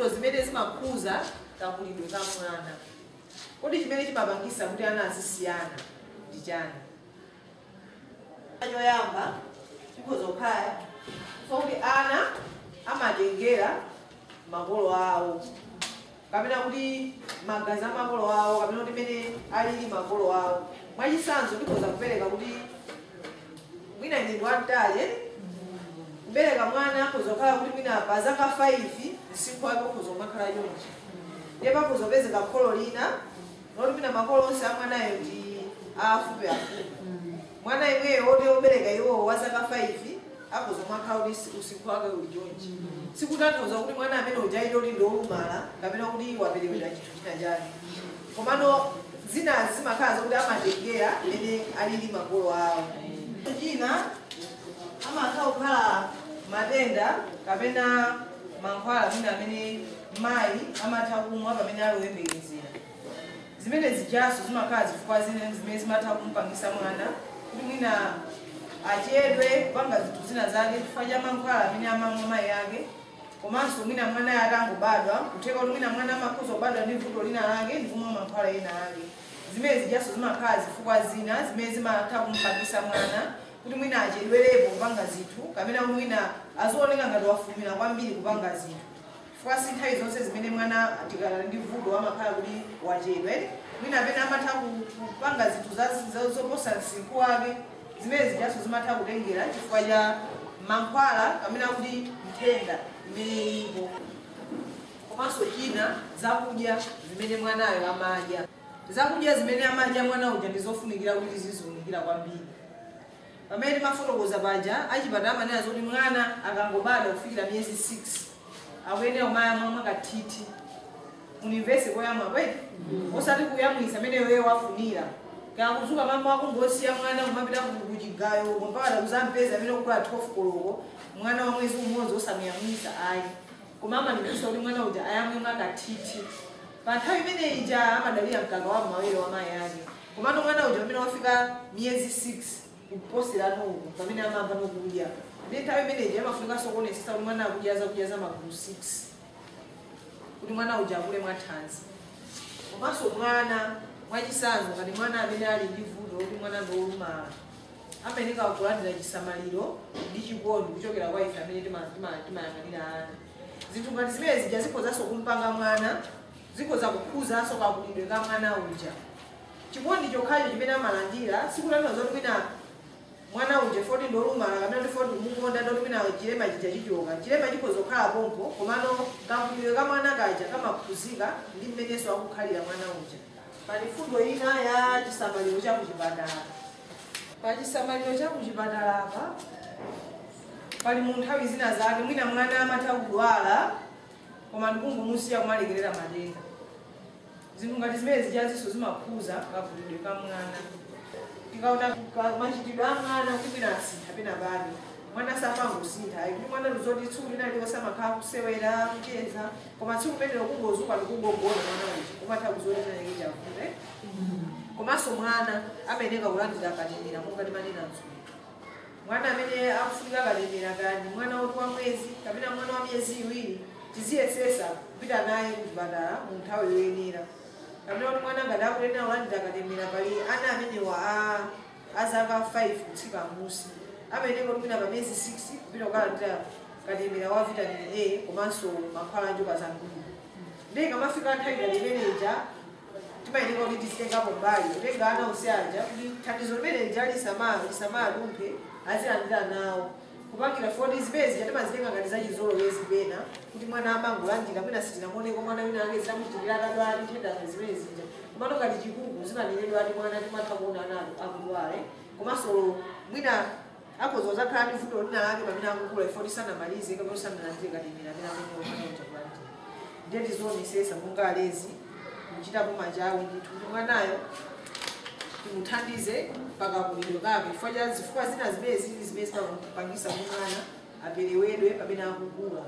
zimenezo zimene zimakhuza kakulidwe ka mwana. Kodi chimene chimapangisa kuti ana azisiyana ndi chani? Choyamba chikhoza kukhala kuti ana amatengera makolo awo, kapena kuti magazi a makolo awo, kapena kuti mene alili makolo awo. Mwachitsanzo tikhoza kupereka kuti mwina ine ndiwamtale kubereka mwana akhoza kukhala kuti mwina pa zaka 5 msinkhu wake ukhoza kumakhala chonchi. Ndiye pakhoza kupezeka kholo lina noti mwina makolo onse a mwanayo ndi afupi. Mwana imweyo oti obereka iwo wa zaka 5 akhoza kumakhala kuti usinkhu wake uli chonchi. Sikutanthauza kuti mwana amene ujayi oti ndi olumala kapena kuti waperewera chinthu china chake. Komano zina zimakhala zokuti amatengera imene alili makolo awo. China amakhala kukhala matenda kapena mankhwala mwina amene mayi amatha kumwa pamene ali woyembekezera. Zimene zijaso zimakhala zifukwa zimene zimatha kumpangisa mwana kuti mwina achedwe kupanga zinthu zina zake chifukwa cha mankhwala amene amamwa mayi ake. Komanso mwina mwana atangobadwa kutheka kuti mwina mwana amakhoza kubadwa ndi vuto lina lake ndi kumwa mankhwala ena ake. Zimene zijaso zimakhala zifukwa zina zimene zimatha kumpangisa mwana kuti mwina achedwerepo kupanga zinthu kapena mwina azioneka ngati wafumira kwambiri kupanga zinthu. Chifukwa si nthawi zonse zimene mwana tikala ndi vuto amakhala kuti wachedwe. Mwina amene amatha kupanga zinthu zoposa msinkhu wake. Zimene zijaso zimatha kutengera chifukwa cha mankhwala kapena kuti nthenda imene ilipo. Komanso china zakudya zimene mwanayo amadya. Zakudya zimene amadya mwana uja ndizofunikira kuti ziziwunikira kwambiri. Pamene timafotokoza paja achipatala amanena zoti mwana akangobadwa kufikira miyezi 6 akuyenera kumayamwa kathithi. Munimvese koyamwa kweti osati kuyamwisa amene iweyo wafunira. Kaya kudzuka mama wako ngosiya mwana kumapita kuchigayo mpaka kuzampeza amene ukula 12 koloko mwana wa mwezi umodzi osamuyamwisa ayi. Koma amandipisa kuti mwana uja ayamwe kathithi. Pa nthawi imene ija amadalira mkaka wa mawere wa mayi ake. Komano mwana uja amene wafika miyezi 6 kuposera nuku pamene amamva nokudya. Ndi nthawi imene ija amafunika sokonesesa kuti mwana akudyaza magulu 6 kuti mwana uja akule mwathanzi. Komanso mwana mwachitsanzo ngati mwana amene ali ndi vuto kuti mwana ndiolumala amayenera kulandira chisamaliro ndi chikondi kuchokera kwa ife amene timayang'anira ana. Zinthu ngati zimene zija zikhozanso kumpanga mwana, zikhoza kukhuzanso kakulidwe ka mwana uja. Chikondi chokhacho chimene amalandira sikutanthauza kuti mwina mwana uja foti ndiolumala kapena kuti foti kumukonda ndoti mwina chilema chija chichoka. Chilema chikhoza kukhala pompo komano kakulidwe ka mwana kaja kamakhuzika ndi mmenenso akukhalira mwana uja. Pali fundo ina ya chisamaliro cha kuchipatala. Pa chisamaliro cha kuchipatala apa pali mu nthawi zina zake mwina mwana amatha kudwala koma ndikungomusiya kumalekerera matenda. Zinthu ngati zimene zijazinso zimakhuza kakulidwe ka mwana. Tikaona machitidwe a mwana kuti mwina asintha pena pake mwana samangosintha kuti mwana luzoti tsiku lina lilonse amakhala kusewera kucheza koma tsiku limenelo kungozuka ndikungogona mwana uja kumatha kuzoleta nake chavute. Komanso mwana amayenera kulandira katemera monga timanena mzulu. Mwana amene akufunika katemera kani mwana woti wa mwezi kapena mwana wa miyezi iwiri tiziyesesa kupita naye kuchipatala mu nthawi yoyenera. Kapena kuti mwana ngati akuyenera kulandira katemera pali ana amenewa azaka 5 kutsika m'musi amayenera kuti mwina pa miyezi 6 kupita kukalandira katemera wa vitamin A komanso mankhwala anjoka zamkudu. Ndiye kamafika nthawi ngati imeneja timayenera kuti tizitengapo mbali kutenga ana onse aja kuti thandizo limene lisamalumphe azilandira nawo. Kupangira foti zimene zija timazitenga ngati zachizolowezi pena kuti mwana amangolandira mwina sitinamoneko mwana wina ake zamuchitikira akadwala nthenda zimene zija. Komano ngati chikuku zimaneredwa ati mwana timatha kuona analo akudwale. Komanso mwina akhoza kuzakhala ndi vuto lina lake pamene akukula foti sanamalize kapena sanalandire katemera amene amene mwana uja kulandira. Ndiye tizionesesa monga alezi kuchitapo machawi ndithu kuti mwanayo timuthandize pakakulidwe kake chifukwa zina zimene zimene zimapangisa kuti mwana aperewedwe pamene akukula.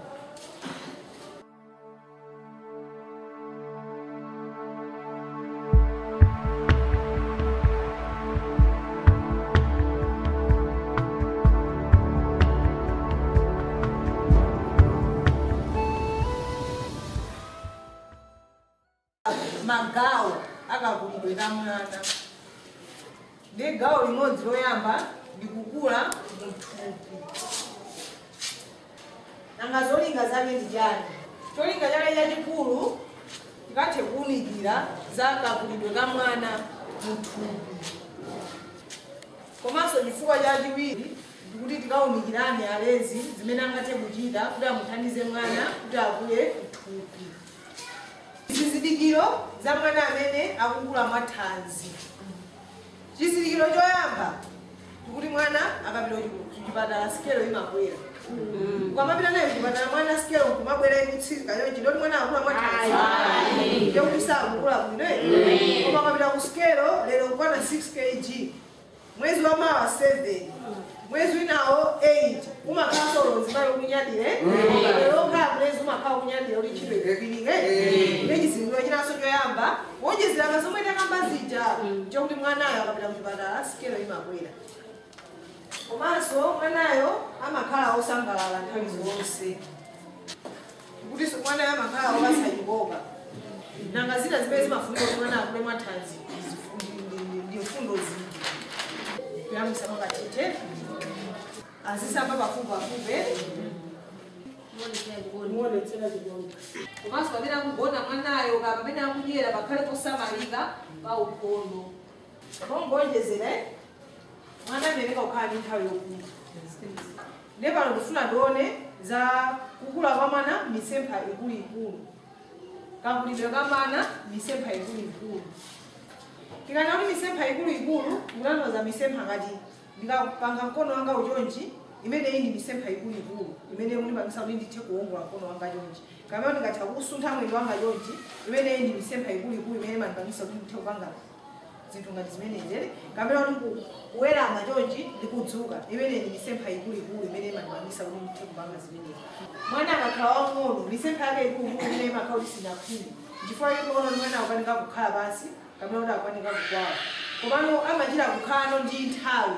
magawo akakulidwe ka mwana. Ndi gawo limodzi loyamba ndikukula muthupi. Nanga zolinga zake ndi chani? Cholinga chake chachikulu tikathe kuwunikira za kakulidwe ka mwana muthupi. Komanso chifukwa chachiwiri ndikuti tikawunikirane alezi zimene angathe kuchita kuti amuthandize mwana kuti akule muthupi. Zizindikiro za mwana amene akukula mwathanzi. Chizindikiro choyamba ndikuti mwana akapita kuchipatala sikelo imakwera. Ukamapita naye kuchipatala mwana sikelo kumabwera ikutsika yonchi ndoti mwana akula mwathanzi. Ndio kuti sakukula bwino. Koma akapita ku sikelo lero kukwana 6 kg. Mwezi wa mawa 7. Mwezi winawo 8. Umakhala solo zimayo kunyadire. Lero kha mwezi umakhala kunyadire uli chidwe kubilinge. Ndi chizindikiro chinaso choyamba wonjezera kasomwe takamba zija chokuti mwanayo akapita kuchipatala sikelo imakwera. Komanso mwanayo amakhala osangalala nthawi zonse. Kuti mwanayo amakhala opasayikoka. Nanga zina zimene zimafunika kuti mwana akule mwathanzi ndi mfundo zina. Kuyamisa mwakatete. Azisamba pafupi. Muonetsera chikondi. Komanso pamene akugona mwanayo kapamene akudyera pakhale posamalika pa ukhondo. Ngonjezera mwana ayenera kukhala ndi nthawi yokula. Ndipo pano ndifuna ndione za kukula kwa mwana misempha ikuluikulu. Kakulidwe ka mwana misempha ikuluikulu. Tikana kuti misempha ikuluikulu munanoza misempha ngati ndikapanga mkono wanga uchonchi imene iyi ndi misempha ikuluikulu imene munipangisa kuti ndithe kuwongola mkono wanga chonchi. Kamene ndingatha kusuntha mwendo wanga chonchi imene iyi ndi misempha ikuluikulu imene manipangisa kuti ndithe kupanga zinthu ngati zimenezi. Kamene kuti kuwerama chonchi ndikudzuka imene ndi misempha ikuluikulu imene manipangisa kuti ndithe kupanga zimenezi. Mwana akakhala wang'ono misempha yake ikuluikulu imene imakhala kuti sinakhwime. Chifukwa chake mwana akukanika kukhala pansi kamene kuti akukanika kugwawa. Komano amachita kukhala ndi nthawi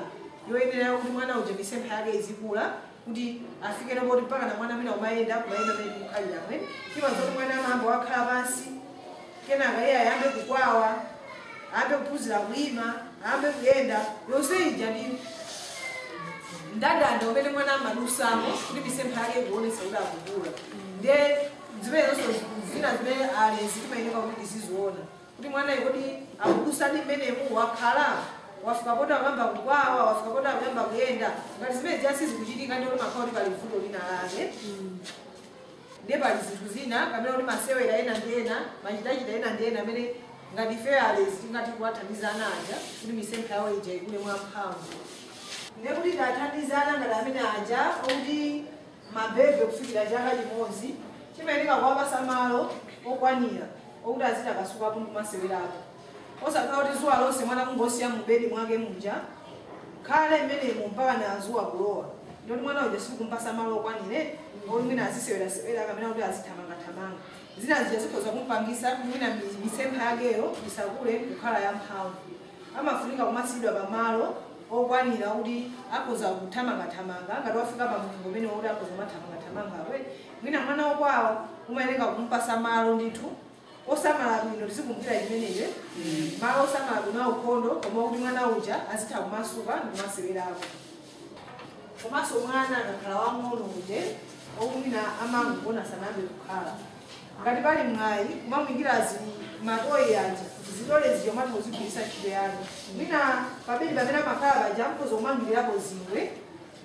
yoyenera kuti mwana uja misempha yake izikula kuti afike napo kuti mpaka na mwana amene umayenda kumayenda amene kukhalira amene. Timadziwa kuti mwana amamba wakhala pansi kenaka iye ayambe kugwawa, ayambe kuphunzira kuyima, ayambe kuyenda, yonse ija ndi ndandanda umene mwana amadusamo kuti misempha yake ikuonesa kuti akukula. Ndiye zimene zonse zina zimene alezi timayenera kuti tiziziona. Kuti mwana yekodi akudusadi mmenemu wakhala wafika pota akamba kugwawa wafika pota akuyamba kuyenda ngati zimene zasizi kuchitika ndi kuti makhala kuti pali vuto lina lake. Ndiye pali zinthu zina kamene kuti masewera ena ndi ena machitachita ena ndi ena amene ngati ife alezi tingati kuwathandizana aja kuti misempha yawo ija ikule mwamphamvu. Ndiye kuti tathandizana ngati amene aja kuti mabebe kufikira chaka chimodzi chimayenera kuwapasa malo okwanira okuti aziti akasukapo ndikumasewerapo. Osakhala kuti zuwa lonse mwana kungosiya mubedi mwake muja khale mmenemo mpaka na zuwa kulowa. Ndoti mwana uja sikumpasa malo okwanire oti mwina azisewera kamene kuti azithamangathamanga. Zina zija zikhoza kumpangisa mwina misempha yakeyo isakule kukhala yamphamvu. Amafunika kumasidwa pamalo okwanira kuti akhoza kuthamangathamanga ngati wafika pamulingo umene kuti akhoza kumathamangathamangawe. Mwina mwana okwawa umayenera kumpasa malo ndithu osamala bwino tizikumbukira imeneyo malo osamala bwino ukhondo koma kuti mwana uja azitha kumasuka ndikumasewerapo. Komanso mwana akakhala wang'ono uje okumina amangona sanambe kukhala ngati pali mwayi kumamwingira matoyi aja zitole zijo mati uzigwirisa ntchito yake. Mwina pabedi pamene amakhala paja mkhoza kumangirirapo zingwe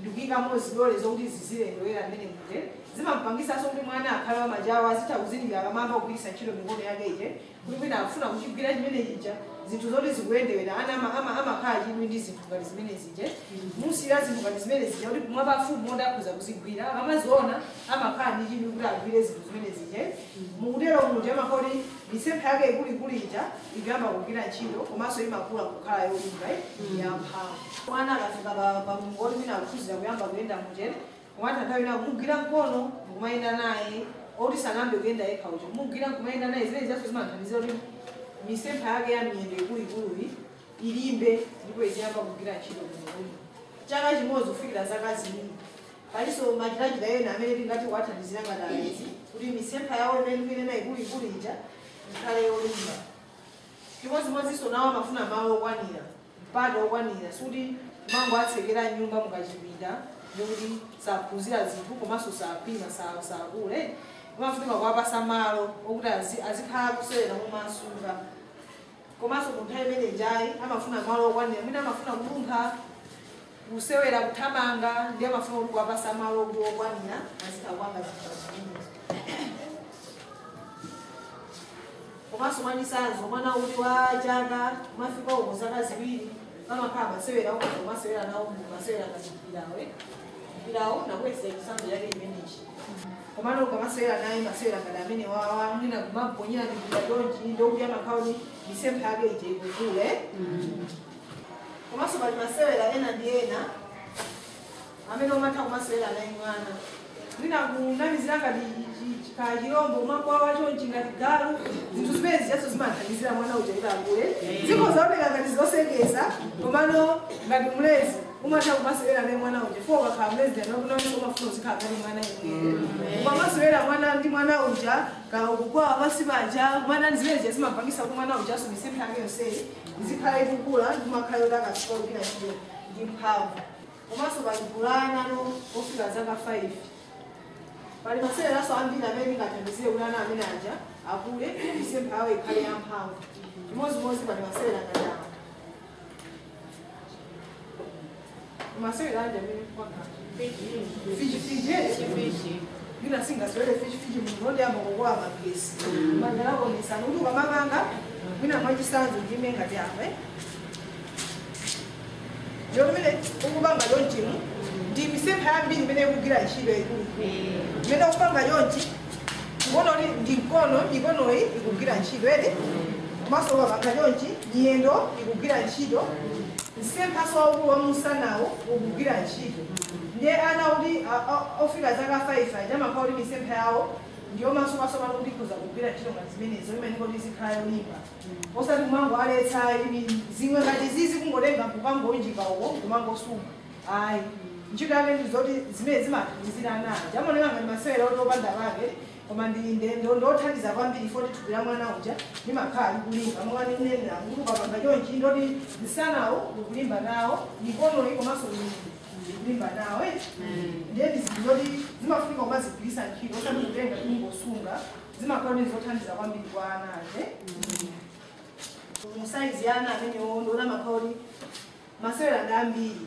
ndikuyikamo zidole zokuti zizilendowera mmene muje. Zimampangisanso kuti mwana akhale wamajawa azitha kuzindikira akamamba kugwirisa ntchito mikono yake ije kuti mwina akufuna kuchigwira chimene chija zinthu zoti zikuyendewera ana amakhala chidwi ndi zinthu ngati zimene zije. Musiyira zinthu ngati zimene zija kuti kumwa pafupi moti akhoza kuzigwira akamaziona amakhala ndi chidwi kuti agwire zinthu zimene zije. Mukutero muja amakhala kuti misempha yake ikuluikulu ija ikuyamba kugwira ntchito komanso imakula kukhala yolimba yamphamvu. Mwana akafika pamlingo oti mwina akuphunzira kuyamba kuyenda mujere kumati nthawi ina kumugwira mkono kumayenda naye oti sanambe kuyenda yekha uja kumugwira kumayenda naye zimene zaso zimathandizira kuti misempha yake ya miyendo ikuluikuluyi ilimbe ndipo iziyamba kugwira ntchito bwinobwino. Chaka chimodzi kufikira zaka ziwiri palinso machitachita ena amene tingati kuwathandizira ngati alezi kuti misempha yawo imene ikuluikulu ija ikhale yolimba. chimodzimodzi nawo amafuna malo okwanira mpata okwanira suti mango atsekera nyumba mukachipinda ndikuti saphunzira zinthu komanso sapima sakule amafunika kuwapasa malo okuti azikhala kusewera mumasunga komanso munthu imene njayi amafuna malo okwanira mwina amafuna kulumpha kusewera kuthamanga ndi amafuna kuti kuwapasa malo okwanira azikhakwanga zinthu komanso mwanisanzo mwana uli wa chaka umafika uko zaka ziwiri amakhala masewera umasewera nawo masewera mpirawo nakwesa chisanzo yake imenechi komano ukamasewera naye masewera ngati amene mwina kumagonyera mipira yonji ndokuti amakhaoni misempha yake ije ikukule komanso pali masewera ena ndi ena amene umatha kumasewera naye mwana mwina kunamizira ngati chilombo umagwawa chonchi ngati galu zinthu zimene zijaso zimathandizira mwana uja kuti akule zikho zaoneka ngati zosekesa komano ngati mlezi umatha kumasewera naye mwana uja fo ukakhala mlezi anokunanso umafuna uzikhala ngati mwana iye ukamasewera mwana ndi mwana uja kakukwawa pasi paja mwana zimene zija zimapangisa kuti mwana ujaso misempha yake yonseyi izikhala ikukula ndimakhala yotakasikola kina chiyo ndi mphamvu komanso palipulana ofika zaka 5 pali maseweraso ambiri amene ingathandizire kuti ana amene aja akule misempha yawo ikhale yamphamvu chimodzimodzi pali masewera ngati awa masewera anje amene fiji mina singasewere fiji munthu ondiyamba kukola magesi mandalakonesana kuti ukamapanga mwina mwachisanzo ndime ngati apa yomene ukupanga yonjimu ndi misempha yambiri imene ikugwira ntchito ikulu imene ukupanga yonji ngono ndi mikonoyi ikugwira ntchito ere komanso ukapanga yonji nyendo ikugwira ntchito msemphaso waukulu wamusanawo ukugwira ntchito ndiye ana kuti ofika zaka 5 aja amakhala kuti misempha yawo ndiyo masomaso kuti ikhoza kugwira ntchito ngati zimenezo imene kuti zikhala yolimba osati kumango aletsa zimwe ngati zizi kungotenga kukangonjika uko kumangosunga ayi ntchito yake ndizoti zimene zimathandizira ana aja amaoneka ngati masewera otopanda pake koma ndothandiza kwambiri foti thupi la mwana uja limakhala likulimba mwanenera kuti ukapanga chonchi ndoti msanawo ukulimba nawo mikonoyi komanso likulimba nawo ndiye ndizoti zimafunika kumazigwirisa ntchito osati kutenga kungosunga zimakhala ndizothandiza kwambiri kwa ana aje musaizi ya ana amenewo ndiona makhala kuti masewera ndi ambiri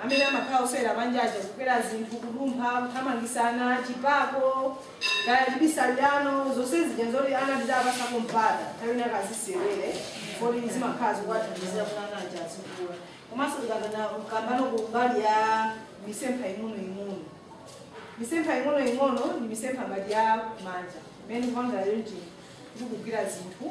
amene amakhala osewera panjaja kukwera zinthu kulumpha kuthamangisana chipako kaya chibisalirano zonse zija zoti ana ndidapasako mpata nthawi ina akazisewere kodi zimakhala zikuwathandizira kuti ana aja azikula komanso ukambano ku mbali ya misempha ing'onoing'ono misempha ing'onoing'ono ndi misempha ngati ya manja imene kupangala yonji kuti kugwira zinthu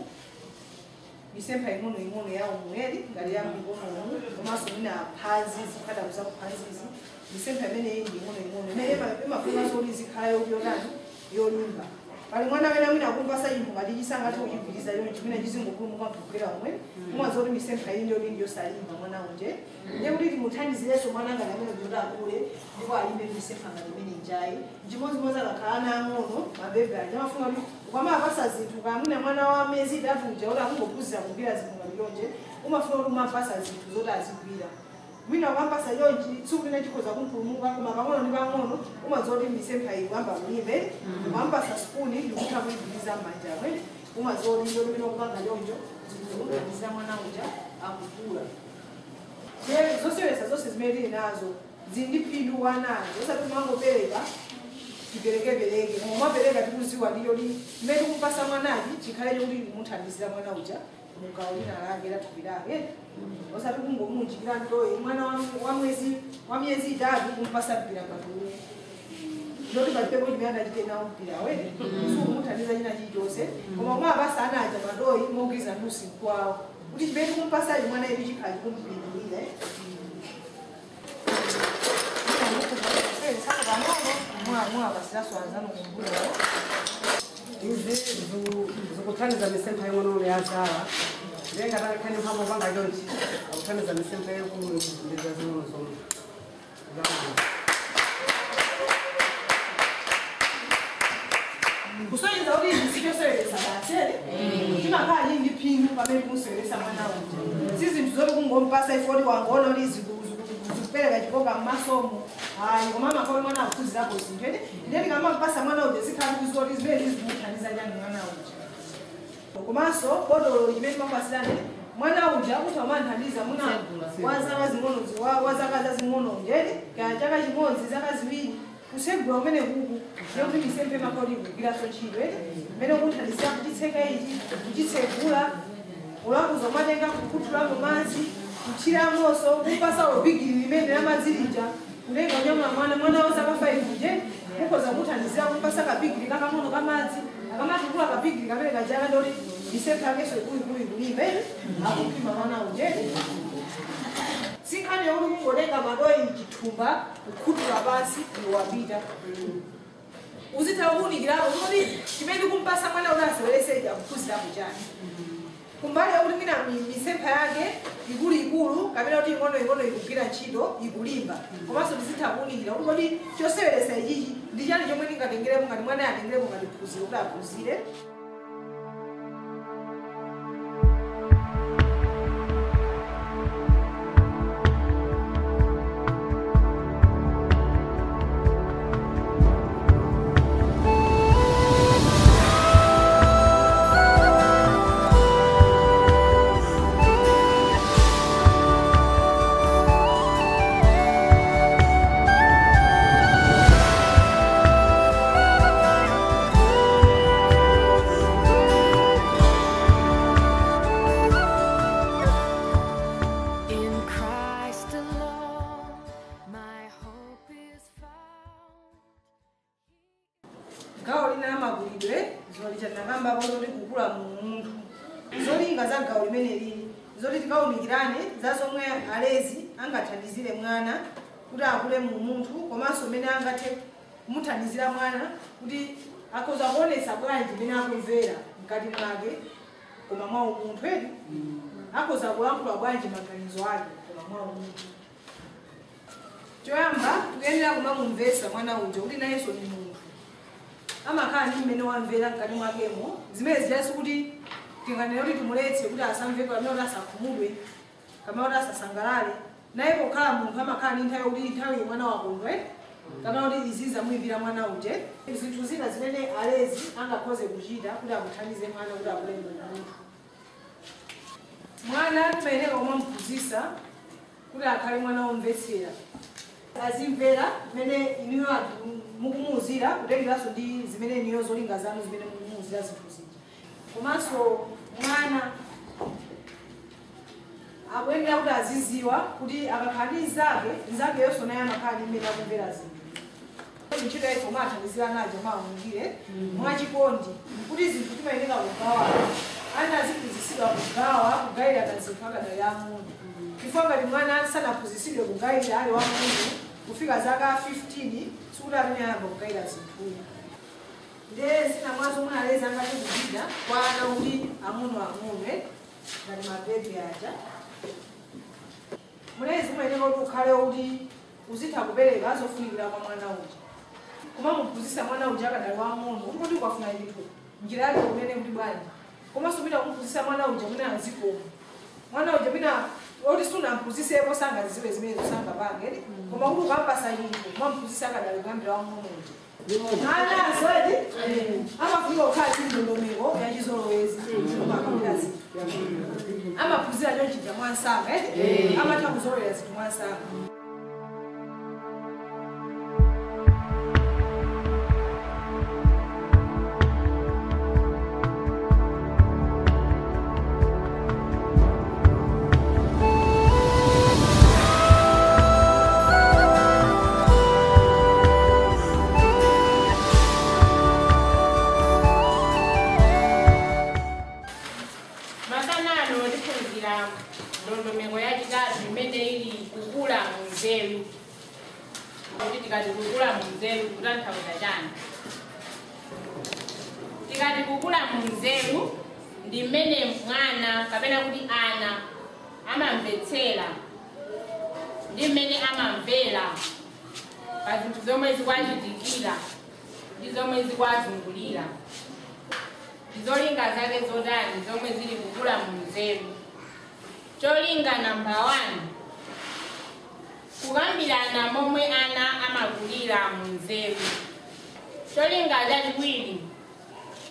misempha ing'onoing'ono ya umweri ngati ya mikonomu komanso mina phazi zikhala kuzaku phazizi misempha imene ndi ing'onoing'ono imene imafuna zoti zikhala yotani yolimba pali mwana amene amene akumpasa chinthu ngati chisangati kuchigwiriza yonji chimene chizingopulumuka mkugwera umwe umazoti misempha iyi ndiyoti ndiyosalimba mwana unje ndiye kuti timuthandizireso mwana ngati amene kuti akule ndipo alimbe misempha ngati imene njayi chimodzimodzi akakhala ana ang'ono mabebe aja amafuna kuti ukamapasa zinthu kamwina mwana wa miyezi 3 uja kuti akungophunzira kugwira zinthu ngati yonje umafuna kuti umapasa zinthu zoti azigwira mwina ukampasa yonji tsiku lina chikhoza kumpulumuka koma pang'ono ndi pang'ono umazoti misempha iyi kuyamba kulimbe ukampasa spuni ndikutha kuyigwiriza m'manja amene umazoti ndoti pino kupanga yonjo zikuthandizira mwana uja akukula zosewesa zonse zimene tili nazo zili ndi phindu wanazo osati kumangopereka tiperekepereke koma umapereka tikuziwa ndiyoti mmene kumpasa mwanachi chikhale kuti kumuthandizira mwana uja mugawo lina lake la thupi lake osati kungomunjikira ntoyi mwana wa miyezi 3 kumpasa mpira patule ndoti palipepo chimene adachite nawo mpira wene sikumuthandiza china chilichonse koma kumapasa ana aja patoyi mogwiza ndusi mkwawo kuti chimene kumpasachi mwana yedu chikhala chikumpindulire izi zikuthandiza misempha ing'ono yazala njengatakhakhani mphamvu panga yonchi akuthandiza misempha enkulu ndiza zing'ono zomwe kusonyeza kuti izichosewelesa katsele chimakhala ndi phindu pamene kumuseweresa mwana uja si zinthu zoti kungompasa ifoti wangoona kuti zikupereka chikoka m'masomo ayi koma amakola mwana akuphunzirapo zinthu ene ndiye tikamampasa mwana uja zikhala kuzoti zimene zimuthandiza chani mwana uja komanso botolo limene timapasirane mwana uja kuti amanthandiza muna wazaka zing'ono wazaka zazing'ono njeni kaya chaka chimodzi zaka ziwiri kusegula umene kuku yekuti misempe makoli kugwiraso ntchito mmene kuthandizira kuchitseka ichi kuchitsegula ulakuza umatenga kukhuthulamo madzi kuthiramonso kupasa ubigiri limene lamadzilija kulenga unyamula mwana wazaka 5 nje mukhoza kuthandizira kupasa kabigiri kakang'ono kamadzi akamatukula kabigiri kamene kajaka ndoti misempe akeso ikulikulime akupima mwana ujeni sikhani yokuti kungotenga madoyi chithumba kukhuthula pansi iwapita uzitha kuwunikirako kuti chimene kumpasa mwana kuti asewereseja kuphunzirapo chani kumbali yakuti mina misempha yake ikuluikulu kapena kuti ing'onoing'ono ikugwira ntchito ikulimba komanso tizitha kuwunikira kuti kodi choseweresa ichichi ndi chani chomwe tingatengeremo ngati mwana atengeremo ngati phunziro kuti aphunzire. Gawo lina amagulidwe zoli chanakamba bozoti kukula mu munthu zolinga za gawo limene lili zoti tikawunikirane za zomwe alezi angathandizire mwana kuti akule mu munthu komanso mmene angathe kumuthandizira mwana kuti akhoza kuonesa bwanji mmene akumvera mkati mwake koma mwa umunthu edi akhoza kulankhula bwanji maganizo ake koma mwa umunthu. Choyamba tikuyenera kumamumvesa mwana uja kuti nayenso ni munthu amakhala ndi mmene wamvera mkati mwakemo zimene ziyaso kuti tinganena kuti timuletse kuti asamveko amene kuti asakhumudwe kamene kuti asasangalale naye pokhala munthu amakhala ndi nthawi kuti nthawi mwana wakondwe kamene kuti izi zamuyipira mwana uje zinthu zina zimene alezi angakhoze kuchita kuti akuthandize mwana kuti akule munthu. Mwana timayenera kumamphunzitsa kuti akhale mwana womvetsera azimvera mmene iniyo mukumuuzira kutengeranso ndi zimene iniyo zolinga zanu zimene mukumuuzira zinthu zija komanso mwana akuyenera kuti aziziwa kuti akakhala ndi nzake yonso naye amakhala ndi mmene akumvera zinthu ntchito yayi koma athandizira najo mawunikire mwachikondi kuti zinthu timayenera kugawana ana aziphunzitsidwa kugayira kazinthu akadali ang'ono chifukwa ngati mwana sanaphunzitsidwe kugayira ali wang'ono kufika zaka 15 sikuti ameneyamba kugayira zinthuyo nde zina mwazo mwana alezi angathe kupita kwa ana kuti ang'ono ngati mabebi aja mulezi umayenera kuti ukhale kuti uzitha kupereka zofunikira kwa mwana uja koma muphunzitsa mwana uja akadali wang'ono kuti ukafuna chinthu njira yake kumene kuti bwanji komanso pita kumuphunzitsa mwana uja mwene azikoma mwana uja pita oti sunamphunzisepo sangaziziwe zimene zosangapange koma kuti ukampasa chinthu kumamphunzitsa akadali kuyambira wang'ono uja anazodi amafunika kukhala chindondomeko yachizolowezi amakamira zinthu amaphunzira chonchija mwansanga amatha kuzolowera zinthu mwansanga. Ndondomeko yachitatu imene ili kukula munzeru kuti tikati kukula munzeru kutanthauza chani. Tikati kukula munzeru ndi mmene mwana kapena kuti ana amamvetsera ndi mmene amamvera pa zinthu zomwe zikwachitikira ndi zomwe zikwazungulira. zolinga zake zotani zomwe zili kukula mu nzeru. Cholinga namba 1, kukambirana momwe ana amakulira mu nzeru. Cholinga chachiwiri,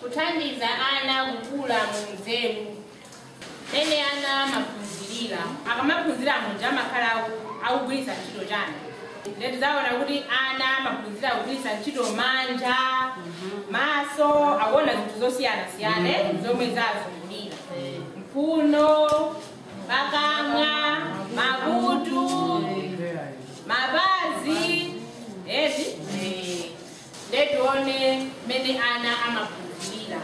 kuthandiza ana kukula mu nzeru. Mene ana amaphunzirira, akamaphunzira munja amakhala akugwiritsa ntchito chani. Tizaona kuti ana amaphunzira kugwiritsa ntchito manja, maso, akuona zinthu zosiyana-siyana zomwe zazungulira. Mphuno, pakamwa, makutu, mapazi, ndetione mene ana amaphunzira.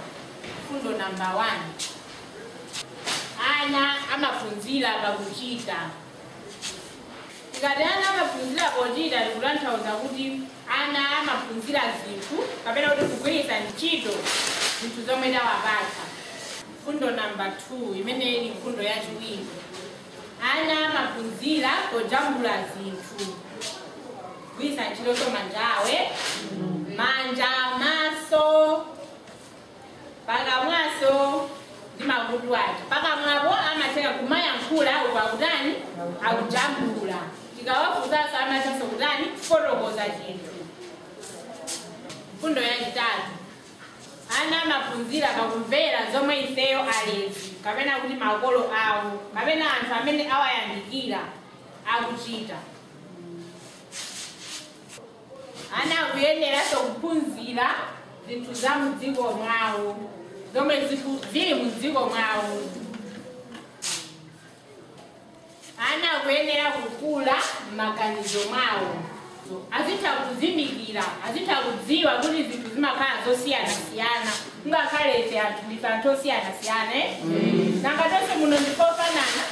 Fundo namba 1. Ana amaphunzira pakuchita. Tikati ana amaphunzira pochita tikutanthauza kuti ana amaphunzira zinthu kapena kuti kugwiritsa ntchito zinthu zomwe tawapatsa. Fundo namba 2 imene ili fundo yachiwiri. Ana amaphunzira pojambula zinthu. Kugwiritsa ntchito manjawe, manja, maso, pakamwaso ndi makutu ake. Pakamwapo amatheka kumayankhula ukakutani akujambula. Tikawafunsa amatheka kutani kufotokoza chinthu. Fundo yachitatu. Ana amaphunzira pakumvera zomwe ifeyo alezi kapena kuti makolo awo kapena anthu amene awayandikira akuchita. Ana akuyeneranso kuphunzira zinthu za mdziko mwawo zomwe zili mdziko mwawo. Ana akuyenera kukula m'maganizo mwawo. Azitha kuzindikira, azitha kudziwa kuti zinthu zimakhala zosiyana-siyana. Ngakhale ife anthu ndife anthu osiyana-siyana. Nanga tonse muno ndifofanana?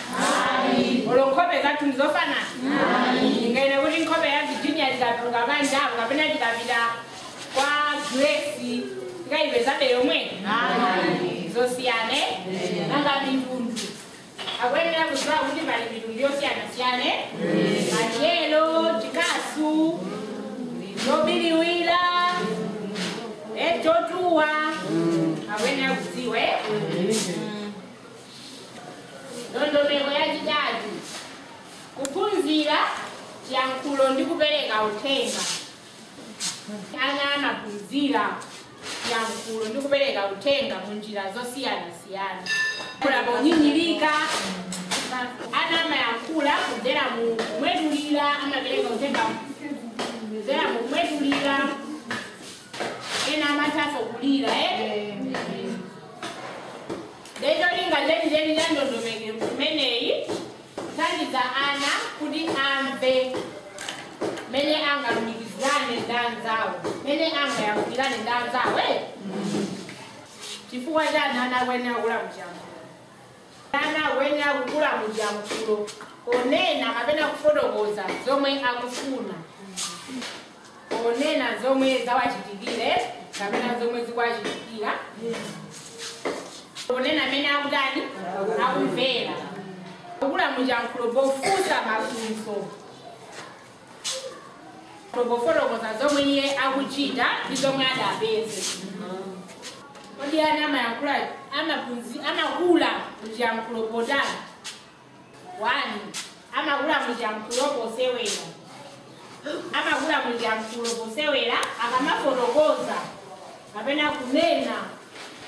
Olo nkhope zathu ndizofanana? Ingaine kuti nkhope ya Virginia tikatuluka kanjapo kapena tikapita kwa Grace tikayipeza yomwe zosiyana. Nanga mitundu akuyenera kudziwa kuti pali mitundu yosiyana-siyana. Machelo, chikasu, chobiliwira, chotuwa, akuyenera kudziwa. Ndondomeko yachitatu, kuphunzira chiyankhulo ndi kupereka uthenga. Ana amaphunzira chiyankhulo ndi kupereka uthenga mu njira zosiyana-siyana. Ponyinyirika, ana amayankhula kudzera mu kumwetulira, amapereka uthenga kudzera mu kumwetulira. Ena amathanso kulira. Cholinga chenicheni cha ndondomeko imeneyi kuthandiza ana kuti amve mene angalumikizane ndi anzawo, mene angayankhulirane ndi anzawo. Chifukwa chani ana akuyenera kukula muchiyankhulo? Ana akuyenera kukula muchiyankhulo ponena kapena kufotokoza zomwe akufuna, ponena zomwe zawachitikire kapena zomwe zikuwachitikira, ponena mene akutani akumvera. Kukula muchiyankhulo pofunsa mafunso, pofotokoza zomwe iye akuchita ndi zomwe adapeze. Kodi ana amayankhula amakula muchiyankhulo potani? 1. Amakula muchiyankhulo posewera. Amakula muchiyankhulo posewera akamafotokoza kapena kunena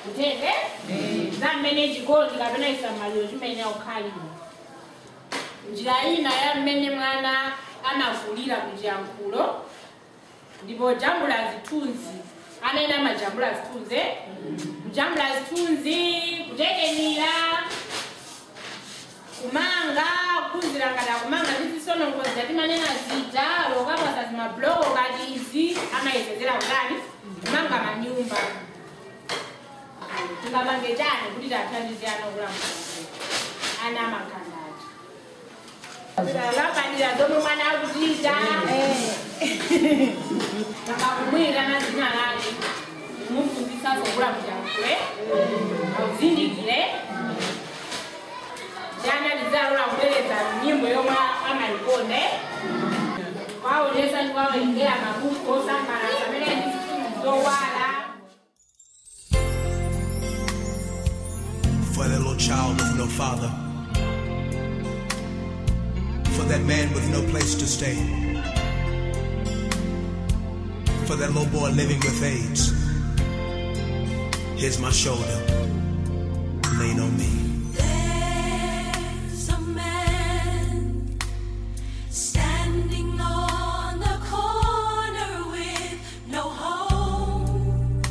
kutenge za mmene chikondi kapena chisamaliro chimene akukhalira. Njira ina ya mmene mwana anakulira muchiyankhulo ndipo jambula zithunzi. Ana ena amajambula zithunzi, kujambula zithunzi, kutekenira, kumanga, kuphunzira ngati akumanga zisonongozi zati manena zita, lokapasa zimabloko kati izi amayezezera kutani kumanga manyumba. Tingamange chani kuti tathandize ana kukula muchiyankhulo? Ana amakhandachi. Lapandira zomwe mwana akuchita. Nakakumwira na zina lake. Mufundisa kukula muchiyankhulo. Auzindikire. Jana lizalola kubweretsa nyimbo yomwe amalikonde. Kwaonesa ndi kwaonekera mabuku osangalatsa amene ndi zowala. child with no father, for that man with no place to stay, for that little boy living with AIDS. Here's my shoulder, lean on me. There's a man standing on the corner with no home.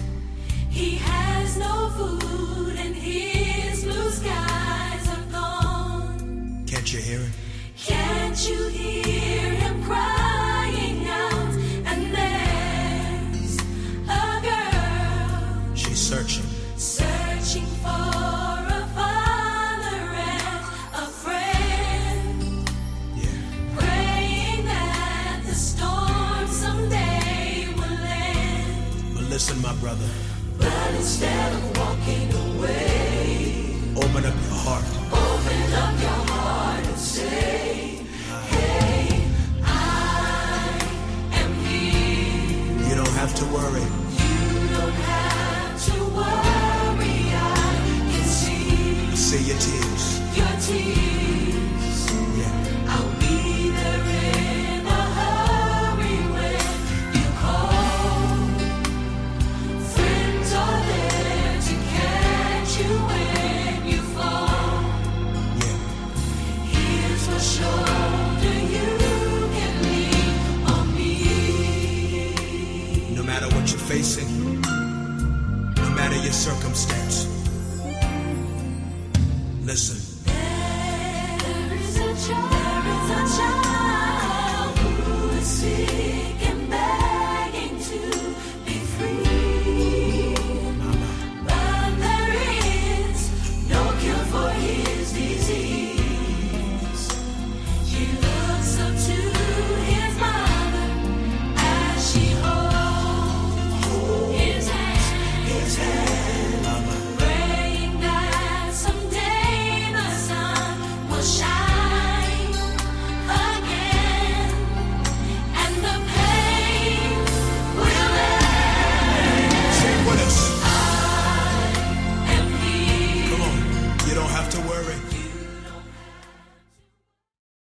He has no food and his blue skies are gone. Can't you hear it? Can't you hear him crying out? And there's a girl. She's searching For a father and a friend, praying that the storm someday will end. But listen, my brother, But instead of walking away, open up your heart. open up your heart and say, hey, I am here. You don't have to worry. You don't have to worry. I can See your tears. your tears. Yeah. I'll be there in a hurry when you call. Friends are there to catch you when you fall. Yeah. Here's my shoulder, you can lean on me. No matter what you're facing, no matter your circumstance, listen. There is a child who is sick and begging to